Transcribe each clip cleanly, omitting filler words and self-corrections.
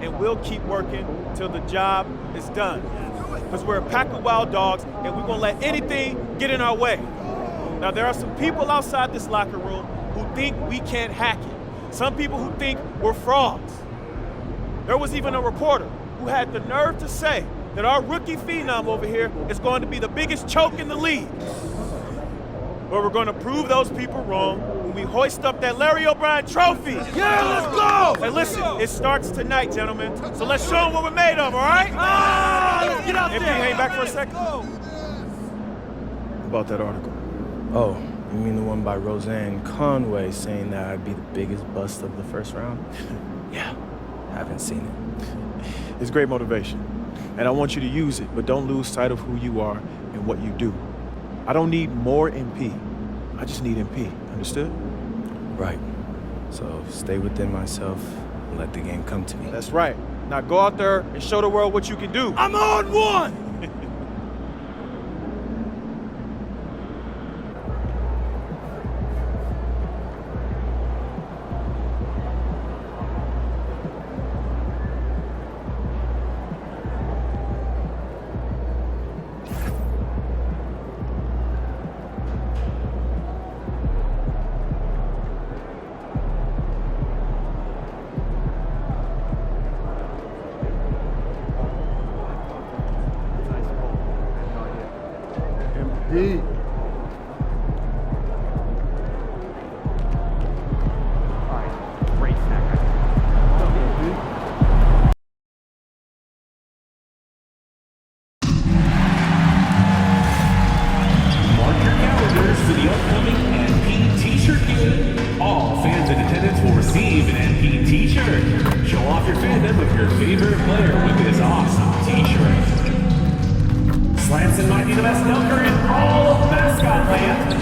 and we'll keep working till the job is done. Because we're a pack of wild dogs, and we won't let anything get in our way. Now, there are some people outside this locker room who think we can't hack it. Some people who think we're frauds. There was even a reporter who had the nerve to say that our rookie phenom over here is going to be the biggest choke in the league. But we're going to prove those people wrong when we hoist up that Larry O'Brien trophy. Yeah, let's go! And listen, it starts tonight, gentlemen. So let's show them what we're made of, all right? Let's get out MP, there! hang back for a second. About that article. Oh, you mean the one by Roseanne Conway saying that I'd be the biggest bust of the first round? Yeah, haven't seen it. It's great motivation, and I want you to use it, but don't lose sight of who you are and what you do. I don't need more MP. I just need MP. Understood? Right. So stay within myself and let the game come to me. That's right. Now go out there and show the world what you can do. I'm on one! MP. Mark your calendars for the upcoming NP T-shirt giveaway. All fans in attendance will receive an NP T-shirt. Show off your fandom of your favorite player with this awesome T-shirt. Slanson might be the best dunker in all of mascot land,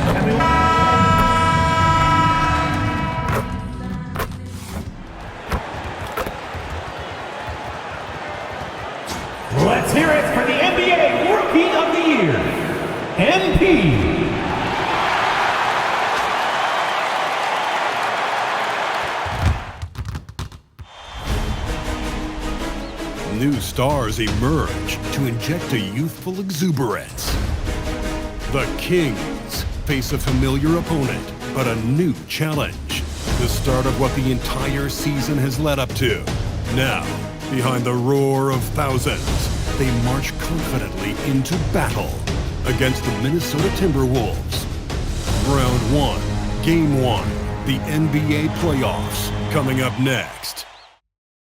and let's hear it for the NBA Rookie of the Year, MP. New stars emerge to inject a youthful exuberance. The Kings face a familiar opponent, but a new challenge. The start of what the entire season has led up to. Now, behind the roar of thousands, they march confidently into battle against the Minnesota Timberwolves. Round 1, Game 1, the NBA playoffs, coming up next.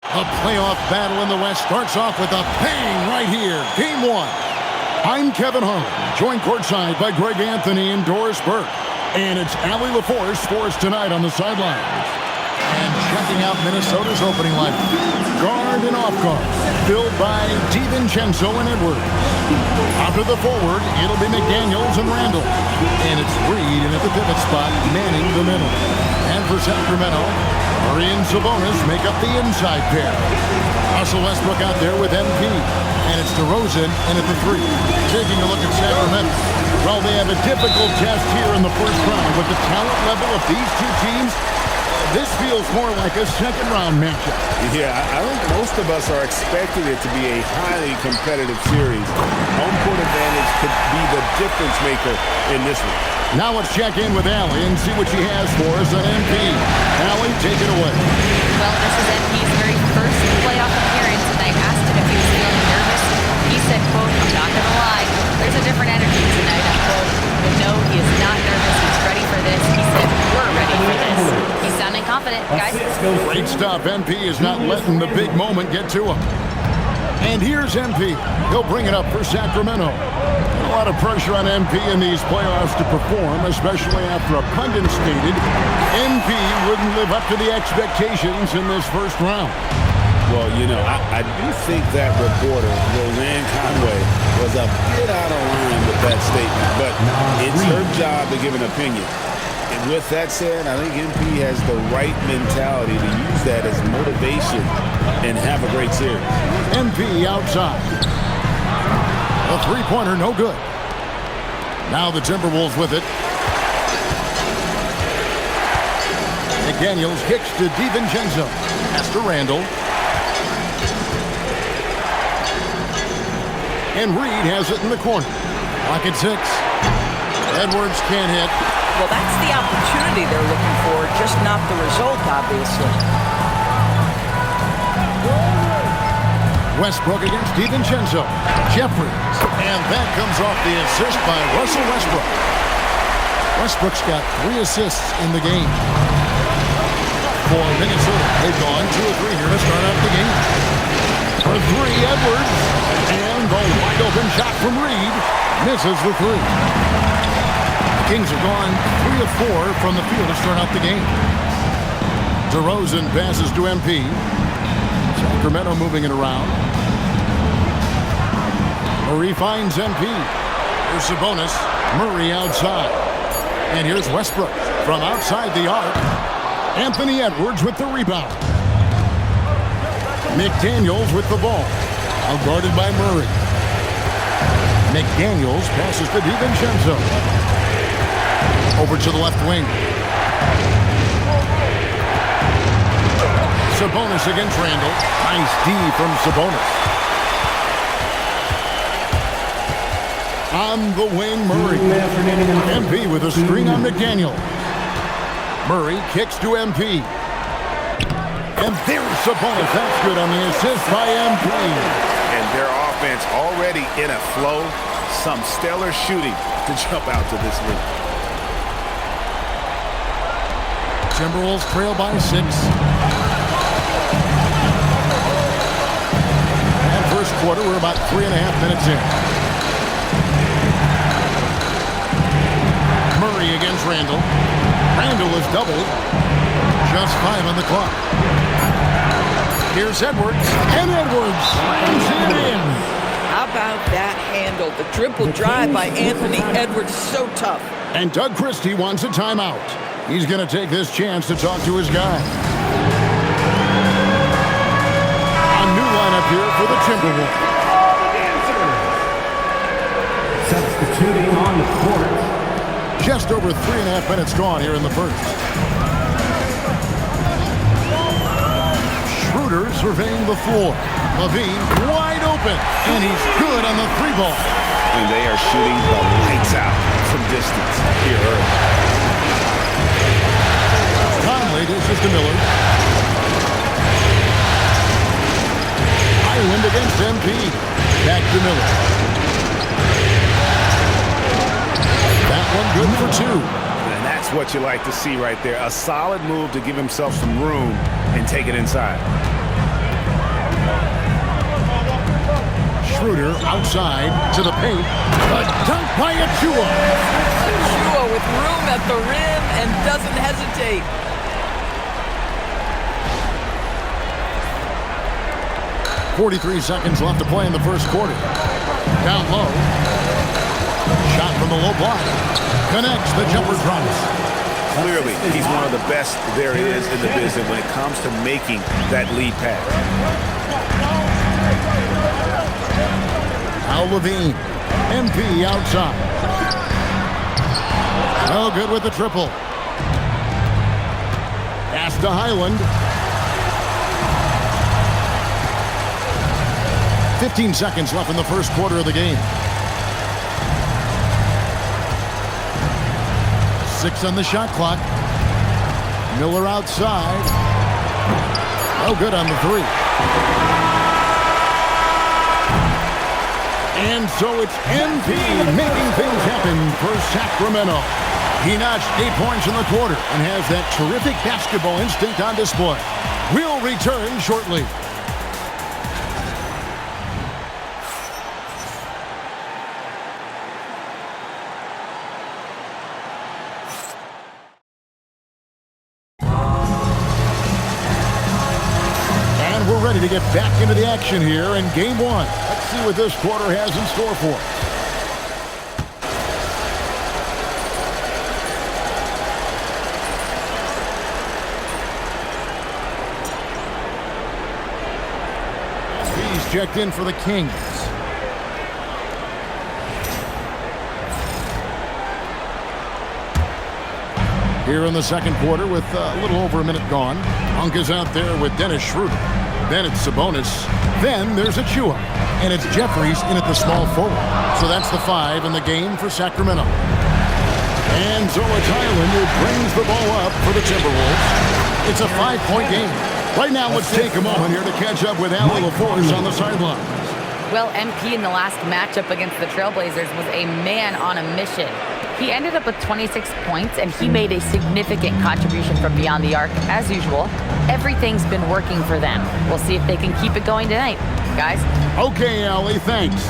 The playoff battle in the West starts off with a bang right here. Game 1. I'm Kevin Harlan, joined courtside by Greg Anthony and Doris Burke. And it's Allie LaForce for us tonight on the sidelines. And checking out Minnesota's opening lineup. Guard and off guard, filled by DiVincenzo and Edwards. Out to the forward, it'll be McDaniels and Randall. And it's Reed in at the pivot spot, manning the middle. And for Sacramento, Murray and Sabonis make up the inside pair. Russell Westbrook out there with MP. And it's DeRozan in at the 3. Taking a look at Sacramento. Well, they have a difficult test here in the first round. With the talent level of these two teams, this feels more like a second-round matchup. Yeah, I think most of us are expecting it to be a highly competitive series. Home court advantage could be the difference maker in this one. Now let's check in with Allie and see what she has for us on MP. Allie, take it away. Well, this is MP's very first playoff appearance, and I asked him if he was feeling nervous. He said, quote, "I'm not going to lie, there's a different energy tonight," unquote. But no, he is not nervous. He's ready for this. He said, "We're ready for this." He's sounding confident, guys. Great stuff. MP is not letting the big moment get to him. And here's MP. He'll bring it up for Sacramento. A lot of pressure on MP in these playoffs to perform, especially after a pundit stated MP wouldn't live up to the expectations in this first round. Well, you know, I do think that reporter, Roseanne Conway, was a bit out of line with that statement, but it's her job to give an opinion. And with that said, I think MP has the right mentality to use that as motivation and have a great series. MP outside. A three-pointer, no good. Now the Timberwolves with it. McDaniels kicks to DiVincenzo. Pass to Randall. And Reed has it in the corner. Lock at 6. Edwards can't hit. Well, that's the opportunity they're looking for, just not the result, obviously. Westbrook against DiVincenzo. Jeffries. And that comes off the assist by Russell Westbrook. Westbrook's got 3 assists in the game. For Minnesota, they've gone 2 of 3 here to start out the game. For 3, Edwards. And the wide open shot from Reed. Misses the 3. The Kings have gone 3 of 4 from the field to start out the game. DeRozan passes to MP. Sacramento moving it around. Murray finds MP. Here's Sabonis. Murray outside. And here's Westbrook from outside the arc. Anthony Edwards with the rebound. McDaniels with the ball. Now guarded by Murray. McDaniels passes to DiVincenzo. Over to the left wing. Sabonis against Randall. Nice D from Sabonis. On the wing, Murray. MP with a screen on McDaniel. Murray kicks to MP. And there's Sabonis. That's good on the assist by MP. And their offense already in a flow. Some stellar shooting to jump out to this lead. Timberwolves trail by 6. And first quarter, we're about 3.5 minutes in. Murray against Randall. Randall is doubled. Just 5 on the clock. Here's Edwards. And Edwards slams it in. How about that handle? The dribble drive by Anthony Edwards, so tough. And Doug Christie wants a timeout. He's going to take this chance to talk to his guy. A new lineup here for the Timberwolves. Substituting on the court. Just over 3.5 minutes gone here in the first. Schroeder surveying the floor. Levine wide open. And he's good on the 3-ball. And they are shooting the lights out from distance here early. Conley dishes to Miller. Island against MP. Back to Miller. That one good for 2. And that's what you like to see right there. A solid move to give himself some room and take it inside. Schroeder outside to the paint. A dunk by Achua. Achua with room at the rim and doesn't hesitate. .43 seconds left to play in the first quarter. Down low. Shot from the low block. Connects, the jumper drops. Clearly, he's one of the best there is in the business when it comes to making that lead pass. Al Levine. MP outside. No good with the triple. Pass to Highland. 15 seconds left in the first quarter of the game. 6 on the shot clock. Miller outside. No good on the 3. And so it's MP making things happen for Sacramento. He notched 8 points in the quarter and has that terrific basketball instinct on display. We'll return shortly. Ready to get back into the action here in game 1. Let's see what this quarter has in store for us. He's checked in for the Kings. Here in the second quarter with a little over a minute gone. Monk is out there with Dennis Schroeder. Then it's Sabonis. Then there's Achua. And it's Jeffries in at the small forward. So that's the 5 in the game for Sacramento. And Zola Tyler brings the ball up for the Timberwolves. It's a 5-point game. Right now, let's take a moment here to catch up with Allie LaForce on the sideline. Well, MP in the last matchup against the Trailblazers was a man on a mission. He ended up with 26 points, and he made a significant contribution from beyond the arc, as usual. Everything's been working for them. We'll see if they can keep it going tonight. Guys? Okay, Allie, thanks.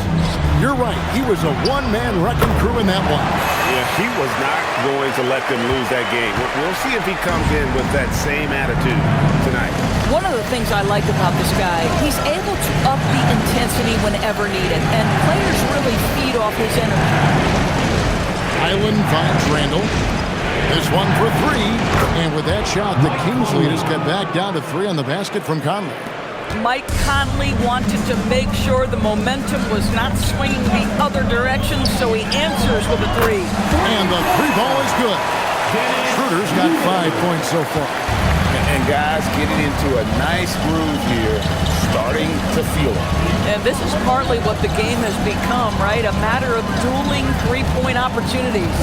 You're right. He was a one-man wrecking crew in that one. Yeah, he was not going to let them lose that game. We'll see if he comes in with that same attitude tonight. One of the things I like about this guy, he's able to up the intensity whenever needed, and players really feed off his energy. Island finds Randall. This one for 3. And with that shot, the Kings lead has got back down to 3 on the basket from Conley. Mike Conley wanted to make sure the momentum was not swinging the other direction, so he answers with a 3. And the 3 ball is good. Schroeder's got 5 points so far. And guys getting into a nice groove here, starting to feel it. And this is partly what the game has become, right? A matter of dueling 3-point opportunities.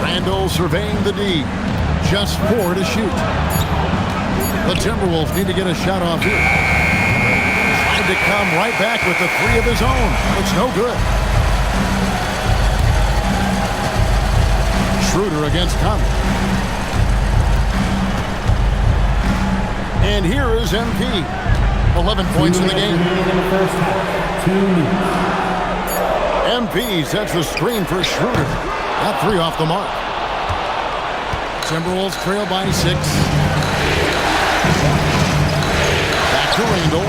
Randall surveying the D. Just 4 to shoot. The Timberwolves need to get a shot off here. Tried to come right back with the 3 of his own. It's no good. Schroeder against Conley. And here is MP. 11 points in the game. MP sets the screen for Schroeder. That 3 off the mark. Timberwolves trail by 6. Back to Randall.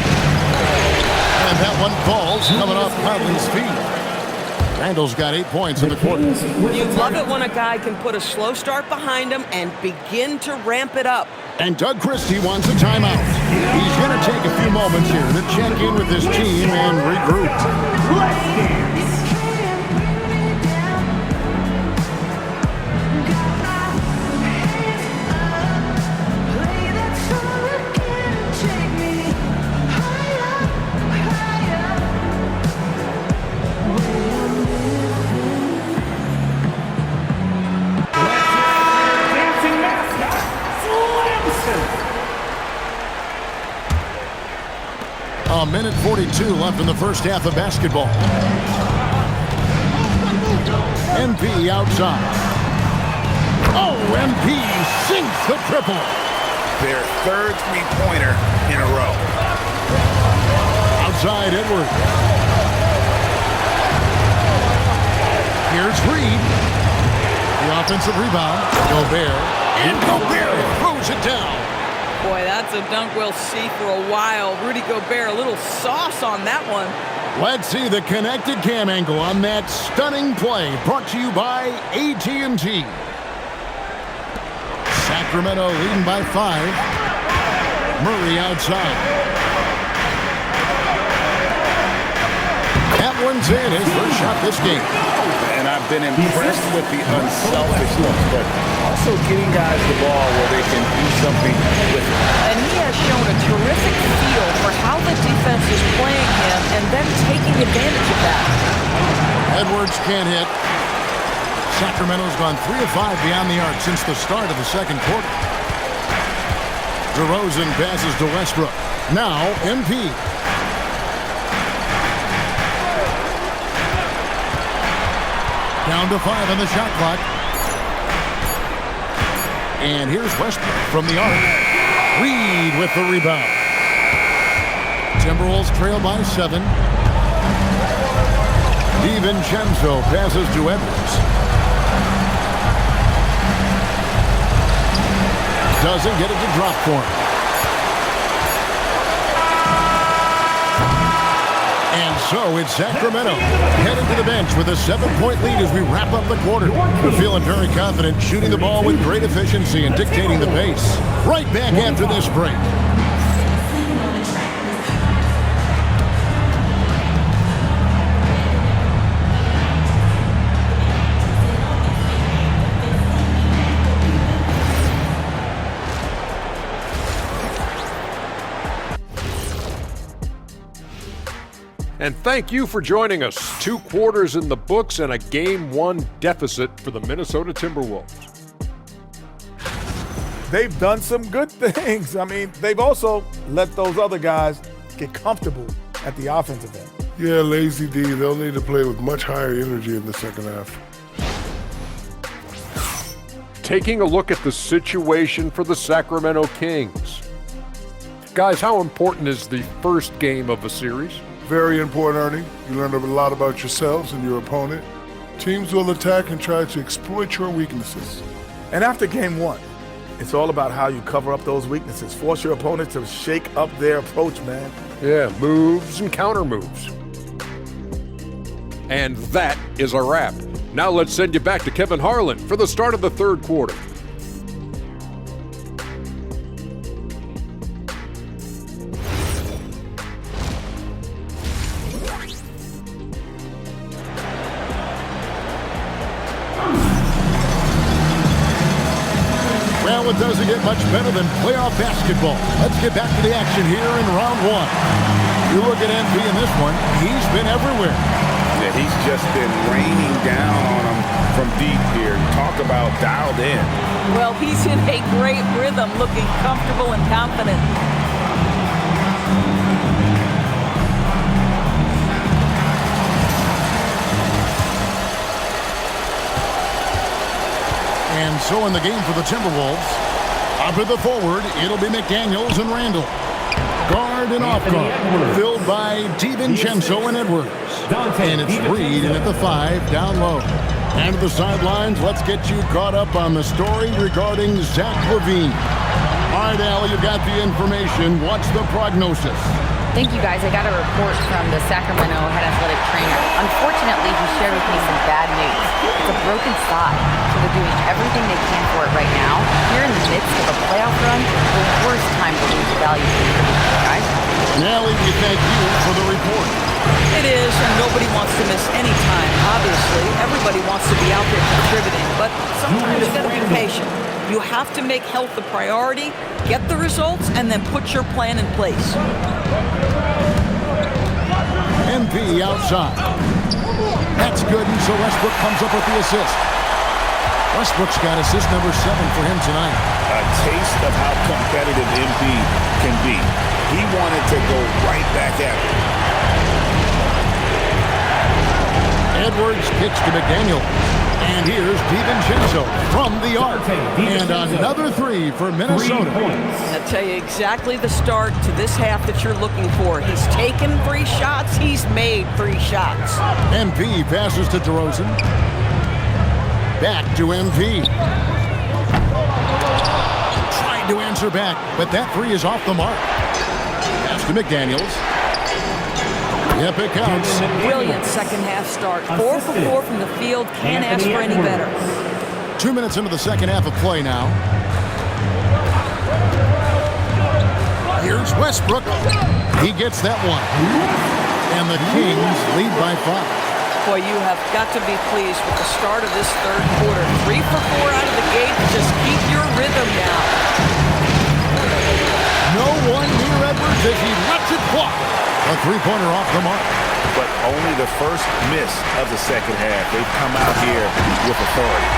And that one falls coming off Conley's feet. Randall's got 8 points in the quarter. You love it when a guy can put a slow start behind him and begin to ramp it up. And Doug Christie wants a timeout. He's going to take a few moments here to check in with his team and regroup. A minute 42 left in the first half of basketball. MP outside. Oh, MP sinks the triple. Their third three-pointer in a row. Outside Edwards. Here's Reed. The offensive rebound. Gobert. And Gobert throws it down. Boy, that's a dunk we'll see for a while. Rudy Gobert, a little sauce on that one. Let's see the connected cam angle on that stunning play, brought to you by AT&T. Sacramento leading by 5. Murray outside. That one's in, his first shot this game. And I've been impressed with the unselfishness, but also getting guys the ball where they can do something with it. And he has shown a terrific feel for how the defense is playing him and then taking advantage of that. Edwards can't hit. Sacramento's gone 3 of 5 beyond the arc since the start of the second quarter. DeRozan passes to Westbrook. Now, MP. Down to 5 on the shot clock. And here's Westbrook from the arc. Reed with the rebound. Timberwolves trail by 7. DiVincenzo passes to Edwards. Doesn't get it to drop for him. And so it's Sacramento heading to the bench with a 7-point lead as we wrap up the quarter. They're feeling very confident, shooting the ball with great efficiency and dictating the pace. Right back after this break. And thank you for joining us. 2 quarters in the books and a Game 1 deficit for the Minnesota Timberwolves. They've done some good things. I mean, they've also let those other guys get comfortable at the offensive end. Yeah, Lazy D, they'll need to play with much higher energy in the second half. Taking a look at the situation for the Sacramento Kings. Guys, how important is the first game of a series? Very important, Ernie. You learn a lot about yourselves and your opponent. Teams will attack and try to exploit your weaknesses. And after game 1, it's all about how you cover up those weaknesses. Force your opponent to shake up their approach, man. Yeah, moves and counter moves. And that is a wrap. Now let's send you back to Kevin Harlan for the start of the third quarter. Well, it doesn't get much better than playoff basketball. Let's get back to the action here in round 1. You look at MP in this one, he's been everywhere. Yeah, he's just been raining down on them from deep here. Talk about dialed in. Well, he's in a great rhythm, looking comfortable and confident. And so in the game for the Timberwolves, up at the forward, it'll be McDaniels and Randall. Guard and off guard, filled by DiVincenzo and Edwards. And it's Reed at the 5, down low. And to the sidelines, let's get you caught up on the story regarding Zach LaVine. All right, Al, you got the information. What's the prognosis? Thank you, guys. I got a report from the Sacramento head athletic trainer. Unfortunately, he shared with me some bad news. It's a broken thigh, so they're doing everything they can for it right now. Here in the midst of a playoff run, the worst time to lose valuable guys. Nelly, we thank you for the report. It is, and nobody wants to miss any time, obviously. Everybody wants to be out there contributing, but sometimes you gotta be patient. You have to make health a priority, get the results, and then put your plan in place. MP outside. That's good, and so Westbrook comes up with the assist. Westbrook's got assist number 7 for him tonight. A taste of how competitive MP can be. He wanted to go right back at it. Edwards kicks to McDaniel. And here's DiVincenzo from the arc. And another 3 for Minnesota. I'll tell you exactly the start to this half that you're looking for. He's taken 3 shots. He's made 3 shots. MP passes to DeRozan. Back to MP. Tried to answer back, but that 3 is off the mark. Pass to McDaniels. Yep, it counts. Brilliant second half start. 4 for 4 from the field. Can't ask for any better. 2 minutes into the second half of play now. Here's Westbrook. He gets that one. And the Kings lead by 5. Boy, you have got to be pleased with the start of this third quarter. 3 for 4 out of the gate. Just keep your rhythm down. No one near Edwards as he lets it fly. A 3-pointer off the mark. But only the first miss of the second half. They've come out here with authority.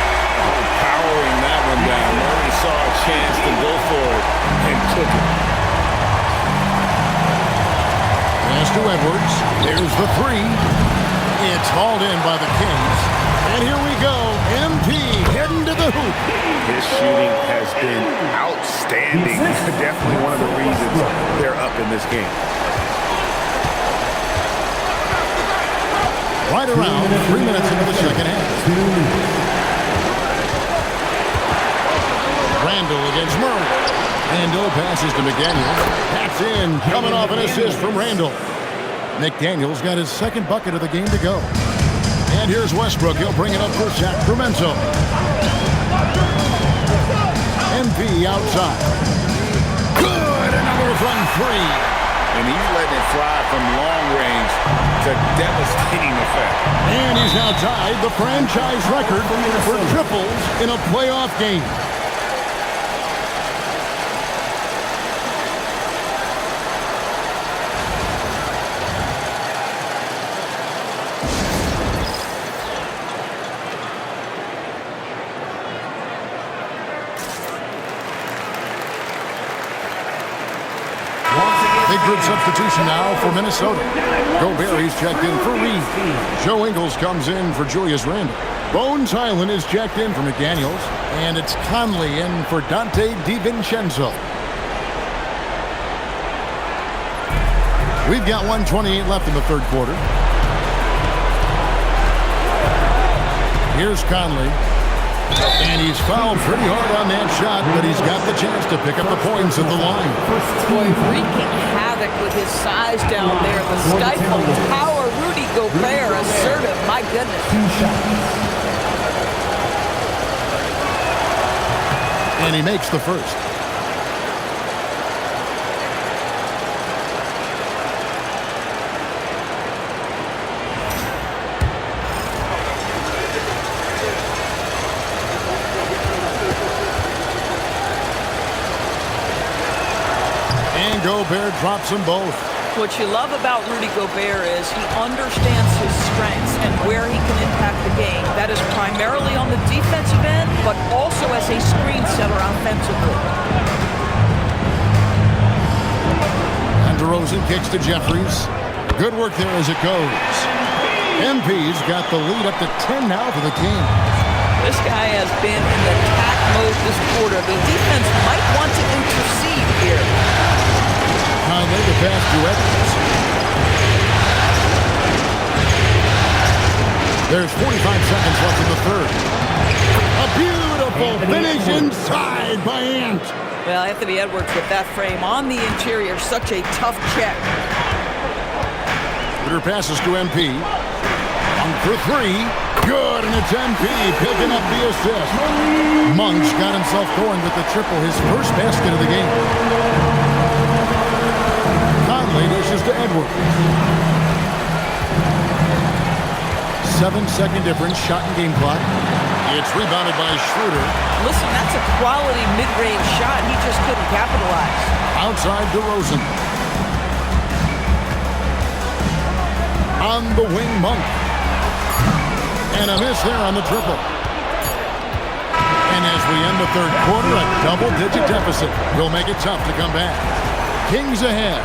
Powering that one down. Murray saw a chance to go for it and took it. Pass to Edwards. There's the 3. It's hauled in by the Kings. And here we go. MP heading to the hoop. His shooting has been outstanding. Definitely one of the reasons they're up in this game. Right around 3 minutes into the second half. Randall against Murray. Randall passes to McDaniels. That's in. Coming off an assist from Randall. McDaniels got his second bucket of the game to go. And here's Westbrook. He'll bring it up for Sacramento. MP outside. Good. Another from 3. And he's letting it fly from long range to devastating effect. And he's now tied the franchise record for triples in a playoff game. Good substitution now for Minnesota. Gobert is checked in for Reed. Joe Ingles comes in for Julius Randle. Bones Hyland is checked in for McDaniels. And it's Conley in for Dante DiVincenzo. We've got 1:28 left in the third quarter. Here's Conley. And he's fouled pretty hard on that shot, but he's got the chance to pick up the points at the line. Boy, wreaking havoc with his size down there. The stifled power. Rudy Gobert, assertive. My goodness. And he makes the first. Gobert drops them both. What you love about Rudy Gobert is he understands his strengths and where he can impact the game. That is primarily on the defensive end, but also as a screen setter offensively. And DeRozan kicks to Jeffries. Good work there as it goes. MP's got the lead up to 10 now for the Kings. This guy has been in attack mode this quarter. The defense might want to intercede here. Conley the pass to Edwards. There's 45 seconds left in the third. A beautiful finish inside by Ant. Well, Anthony Edwards with that frame on the interior, such a tough check. Ritter passes to MP. On for three. Good, and it's MP picking up the assist. Monk's got himself going with the triple, his first basket of the game. Conley dishes to Edwards. 7-second difference, shot and game clock. It's rebounded by Schroeder. Listen, that's a quality mid-range shot. He just couldn't capitalize. Outside DeRozan. On the wing, Monk. And a miss there on the triple. And as we end the third quarter, a double-digit deficit will make it tough to come back. Kings ahead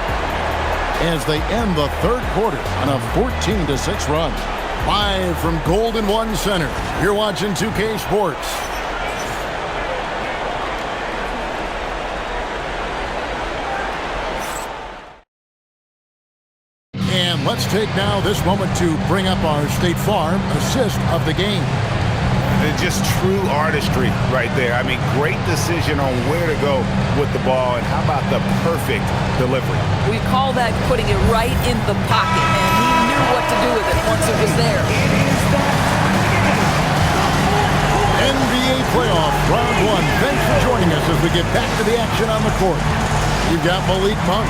as they end the third quarter on a 14-6 run. Live from Golden One Center, you're watching 2K Sports. And let's take now this moment to bring up our State Farm assist of the game. And just true artistry right there. I mean, great decision on where to go with the ball, and how about the perfect delivery? We call that putting it right in the pocket, and he knew what to do with it once it was there. NBA playoff round one. Thanks for joining us as we get back to the action on the court. You've got Malik Monk.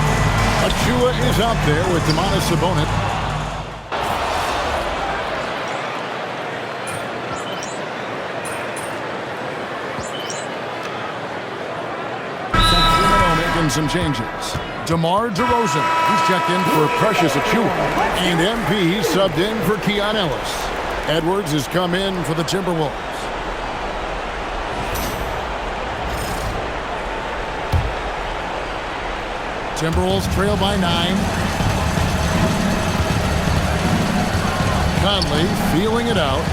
Achua is out there with Domantas Sabonis. Some changes. DeMar DeRozan, he's checked in for Precious Achua. And MP subbed in for Keon Ellis. Edwards has come in for the Timberwolves. Timberwolves trail by 9. Conley feeling it out.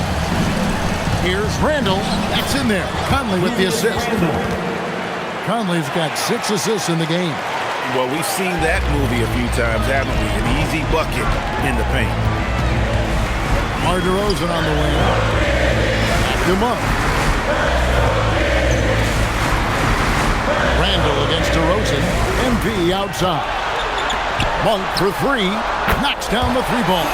Here's Randle. That's in there. Conley with the assist. Conley's got 6 assists in the game. Well, we've seen that movie a few times, haven't we? An easy bucket in the paint. DeMar DeRozan on the wing. Back him up. Randle against DeRozan. MP outside. Monk for 3. Knocks down the 3-ball.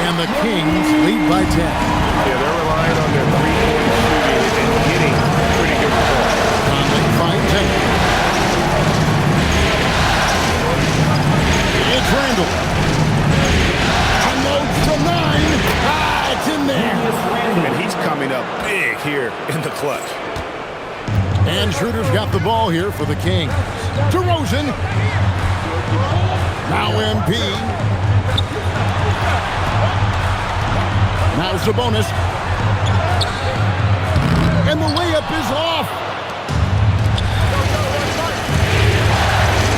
And the Kings lead by 10. Yeah, they're relying on their three-point shooting and getting pretty good performance. Finds him. It's Randle. Unloads from 9. It's in there. And he's coming up big here in the clutch. And Schroeder's got the ball here for the Kings. DeRozan. Now MP. Now Sabonis. And the layup is off.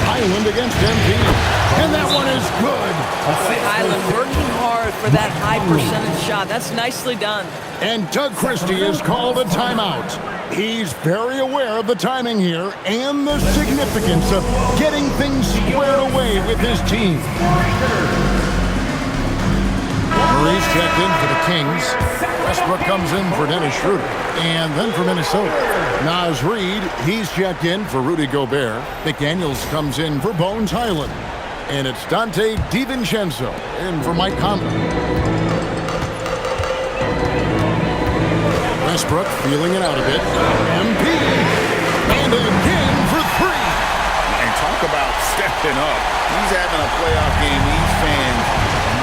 Hyland against MP. Highland working hard for that high percentage shot. That's nicely done. And Doug Christie has called a timeout. He's very aware of the timing here and the significance of getting things squared away with his team. Murray's checked in for the Kings. Westbrook comes in for Dennis Schroeder. And then for Minnesota, Naz Reid, he's checked in for Rudy Gobert. McDaniels comes in for Bones Highland. And it's Dante DiVincenzo in for Mike Conley. Westbrook feeling it out a bit. MP. And again for three. And talk about stepping up. He's having a playoff game these fans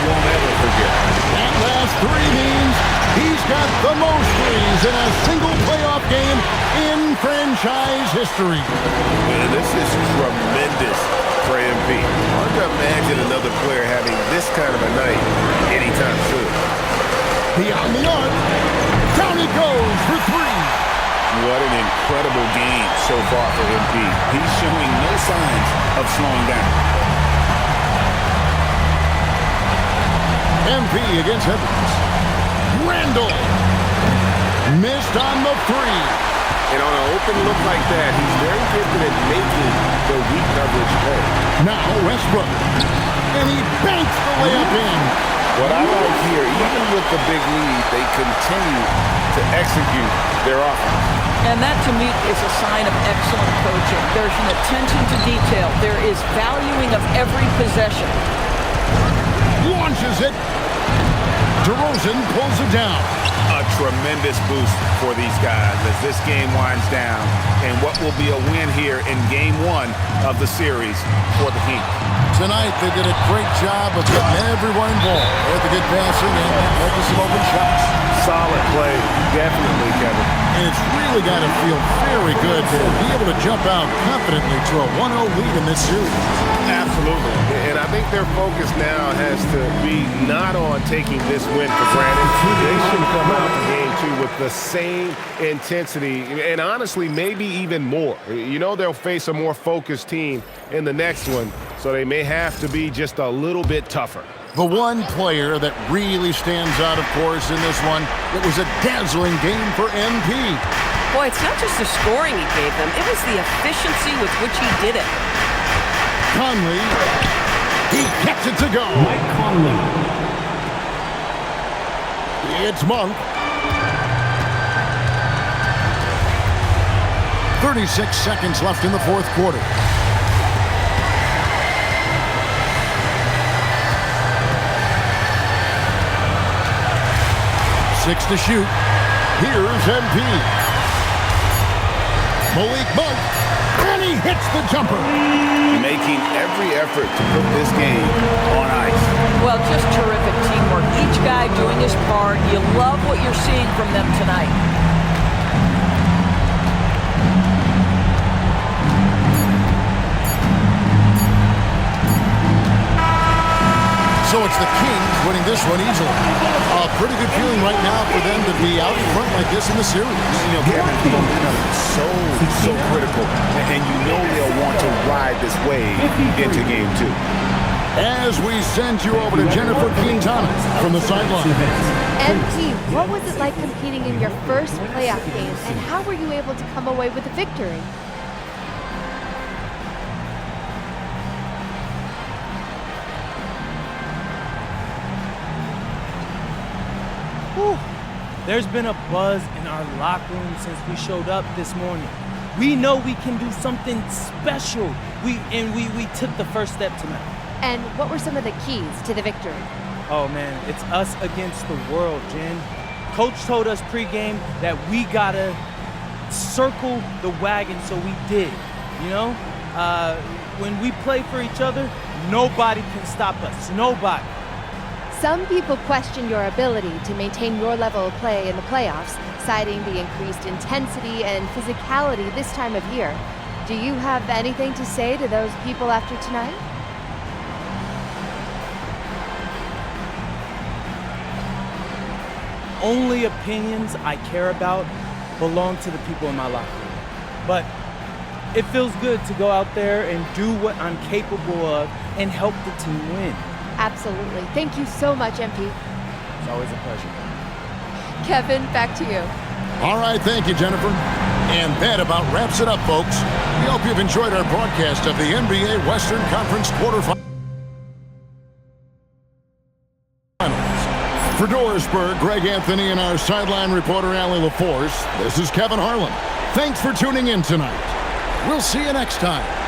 won't ever forget. That last three means he's got the most threes in a single playoff game in franchise history. And this is tremendous for MP. Hard to imagine another player having this kind of a night anytime soon. Beyond the arc, down he goes for three. What an incredible game so far for MP. He's showing no signs of slowing down. MP against Edwards. Randall missed on the three. And on an open look like that, he's very gifted at making the weak coverage play. Now Westbrook. And he banks the layup in. What I like here, even with the big lead, they continue to execute their offense. And that, to me, is a sign of excellent coaching. There's an attention to detail. There is valuing of every possession. Launches it. DeRozan pulls it down. A tremendous boost for these guys as this game winds down. And what will be a win here in Game 1 of the series for the Heat. Tonight, they did a great job of getting everyone involved. They had the good passing and led to some open shots. Solid play, definitely, Kevin. And it's really got to feel very good to be able to jump out confidently to a 1-0 lead in this series. Absolutely. And I think their focus now has to be not on taking this win for granted. They should come out to Game 2 with the same intensity and honestly maybe even more. You know they'll face a more focused team in the next one, so they may have to be just a little bit tougher. The one player that really stands out, of course, in this one, it was a dazzling game for MP. Boy, it's not just the scoring he gave them, it was the efficiency with which he did it. Conley, he gets it to go. Mike Conley. It's Monk. 36 seconds left in the fourth quarter. Six to shoot. Here's MP. Malik Monk. And he hits the jumper. Making every effort to put this game on ice. Well, just terrific teamwork. Each guy doing his part. You love what you're seeing from them tonight. So it's the Kings winning this one easily. A pretty good feeling right now for them to be out in front like this in the series. You know, Kevin, momentum is so critical, and you know they'll want to ride this wave into Game 2. As we send you over to Jennifer Quintana from the sideline. MP, what was it like competing in your first playoff game, and how were you able to come away with a victory? There's been a buzz in our locker room since we showed up this morning. We know we can do something special. We took the first step tonight. And what were some of the keys to the victory? Oh man, it's us against the world, Jen. Coach told us pregame that we gotta circle the wagon, so we did. You know, when we play for each other, nobody can stop us. Nobody. Some people question your ability to maintain your level of play in the playoffs, citing the increased intensity and physicality this time of year. Do you have anything to say to those people after tonight? Only opinions I care about belong to the people in my locker room. But it feels good to go out there and do what I'm capable of and help the team win. Absolutely. Thank you so much, MP. It's always a pleasure. Kevin, back to you. All right, thank you, Jennifer. And that about wraps it up, folks. We hope you've enjoyed our broadcast of the NBA Western Conference quarterfinals. For Dorisburg, Greg Anthony, and our sideline reporter, Allie LaForce, this is Kevin Harlan. Thanks for tuning in tonight. We'll see you next time.